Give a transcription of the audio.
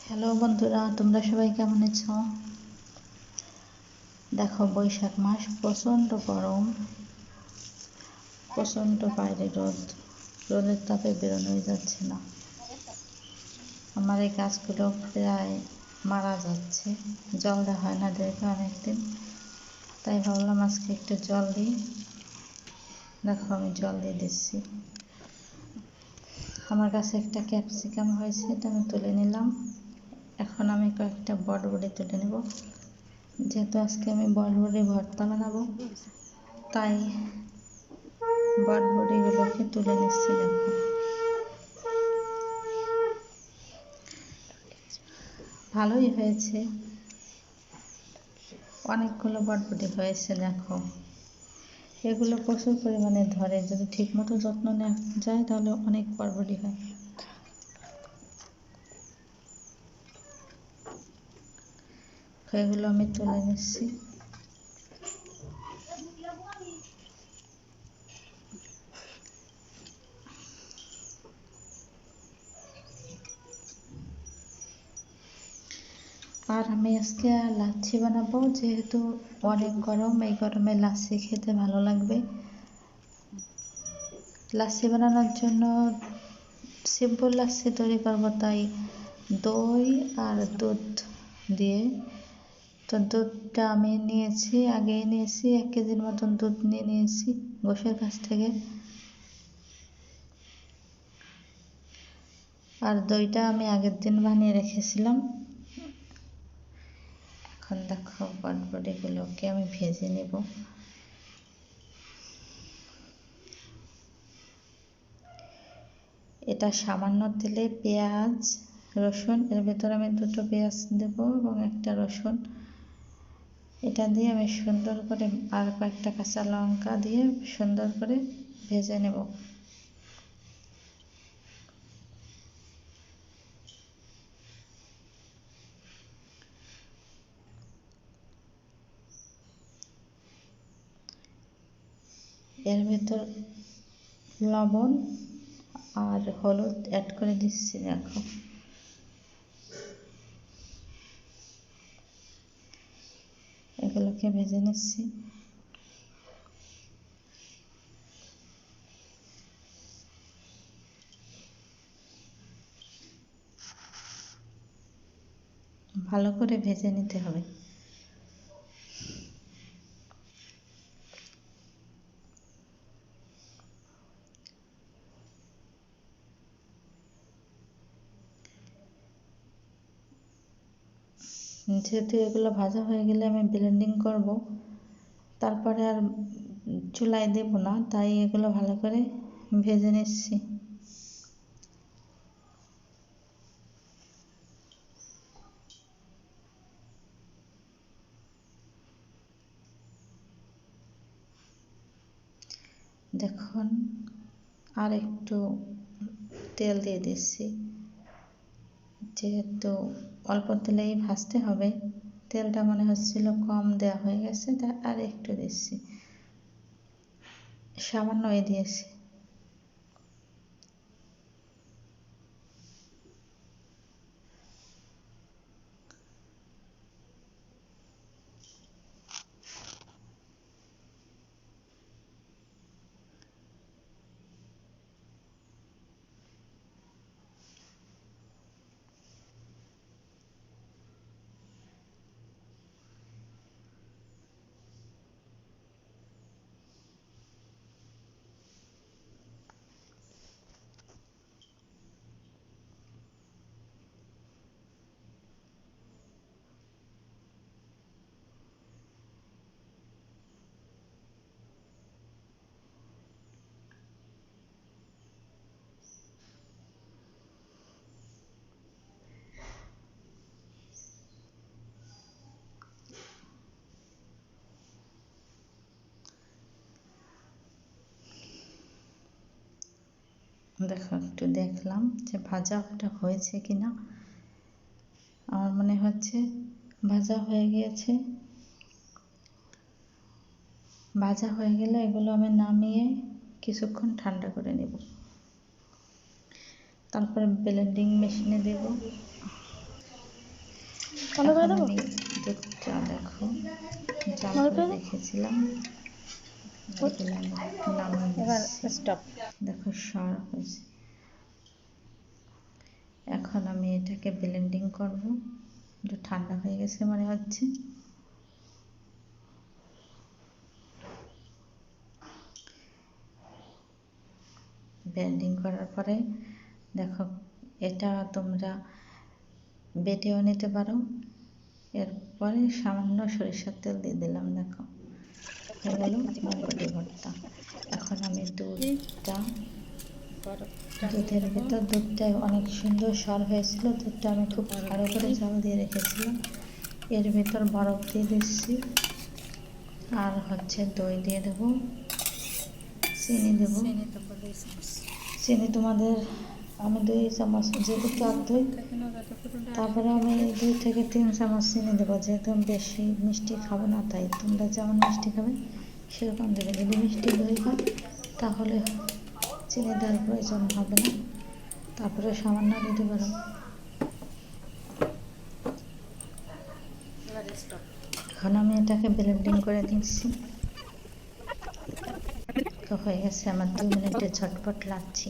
Hello বন্ধুরা, তোমরা সবাই কেমন আছো? দেখো, বৈশাখ মাস, প্রচণ্ড গরম, প্রচণ্ড বাইরে রোদ, রোদের তাপে বেরোনোই যাচ্ছে না। আমার এই গাছগুলো প্রায় মারা যাচ্ছে, জল দেওয়া হয় না দেখে অনেকদিন, তাই ভাবলাম আজকে একটু জল দিই। দেখো, আমি জল দিয়ে দিচ্ছি। আমার কাছে একটা ক্যাপসিকাম হয়েছে, এটা আমি তুলে নিলাম। এখন আমি কয়েকটা বটবটি তুলে নেব, যেহেতু আজকে আমি বটবটি ভর্তা বানাবো, তাই বটবটিগুলোকে তুলে নিচ্ছি। দেখো, ভালোই হয়েছে, অনেকগুলো বটবটি হয়েছে। দেখো, এগুলো প্রচুর পরিমাণে ধরে, যদি ঠিকমতো যত্ন নেওয়া যায় তাহলে অনেক বটবটি হয়। এগুলো আমি তুলে নিচ্ছি। আর আমি আজকে লাচ্ছি বানাবো, যেহেতু অনেক গরম, এই গরমে লাচ্ছি খেতে ভালো লাগবে। লাচ্ছি বানানোর জন্য সিম্পল লাচ্ছি তৈরি করবো, তাই দই আর দুধ দিয়ে, তো দুধটা আমি নিয়েছি, আগে নিয়েছি 1 কেজির মতন দুধ নিয়েছি গোশের কাছ থেকে। আর দইটা আমি আগের দিন বানিয়ে রেখেছিলাম। এখন দেখো, বটবটিগুলোকে আমি ভেজে নেব। এটা সামান্য তেলে পেঁয়াজ, রসুন, এর ভেতরে আমি 2টো পেঁয়াজ দেব এবং একটা রসুন, এটা দিয়ে আমি সুন্দর করে, আর কয়েকটা কাঁচা লঙ্কা দিয়ে সুন্দর করে ভেজে নেব। এর ভেতর লবণ আর হলুদ অ্যাড করে দিচ্ছি। দেখো, এগুলোকে ভেজে নিচ্ছি। ভালো করে ভেজে নিতে হবে। যেহেতু এগুলো ভাজা হয়ে গেলে আমি ব্লেন্ডিং করব, তারপরে আর চুলায় দেব না, তাই এগুলো ভালো করে ভেজে নিচ্ছি। দেখুন, আর একটু তেল দিয়ে দিচ্ছি, যেহেতু অল্প তেলেই ভাজতে হবে। তেলটা মনে হচ্ছিল কম দেওয়া হয়ে গেছে, তাই আর একটু দিচ্ছি, সামান্য দিয়েছি। দেখো, একটু দেখলাম যে ভাজাটা হয়েছে কিনা। আমার মনে হচ্ছে ভাজা হয়ে গিয়েছে। ভাজা হয়ে গেলে এগুলো আমি নামিয়ে কিছুক্ষণ ঠান্ডা করে নেব, তারপরে ব্লেন্ডিং মেশিনে দেব। এখন আমি দুধটা দেখো জাল করে রেখেছিলাম, দেখো সর হয়েছে। এখন আমি এটাকে ব্লেন্ডিং করব, একটু ঠান্ডা হয়ে গেছে মনে হচ্ছে। ব্লেন্ডিং করার পরে দেখো এটা তোমরা বেটেও নিতে পারো। এরপরে সামান্য সরিষার তেল দিয়ে দিলাম, দেখো হয়ে গেল বরবটি ভর্তা। এখন আমি দুধের ভিতর দুধটা অনেক সুন্দর সর হয়েছিল, দুধটা আমি খুব ভালো করে জাল দিয়ে রেখেছিলাম। এর ভিতর বরফ দিয়ে দিচ্ছি, আর হচ্ছে দই দিয়ে দেবো, চিনি দেবো। চিনি তোমাদের, আমি 2 চামচ, যেহেতু টক দই, তারপরে আমি 2 থেকে 3 চামচ চিনি দেবো, যেহেতু আমি বেশি মিষ্টি খাবো না, তাই তোমরা যেমন মিষ্টি খাবে সেরকম দেবে। যদি মিষ্টি দই হয় তাহলে চিনি দেওয়ার প্রয়োজন হবে না, তারপরে সামান্য দিতে পারো। এখন আমি এটাকে ব্লেন্ডিং করে দিচ্ছি। তো হয়ে গেছে আমার 2 মিনিটে ঝটপট লাচ্ছি।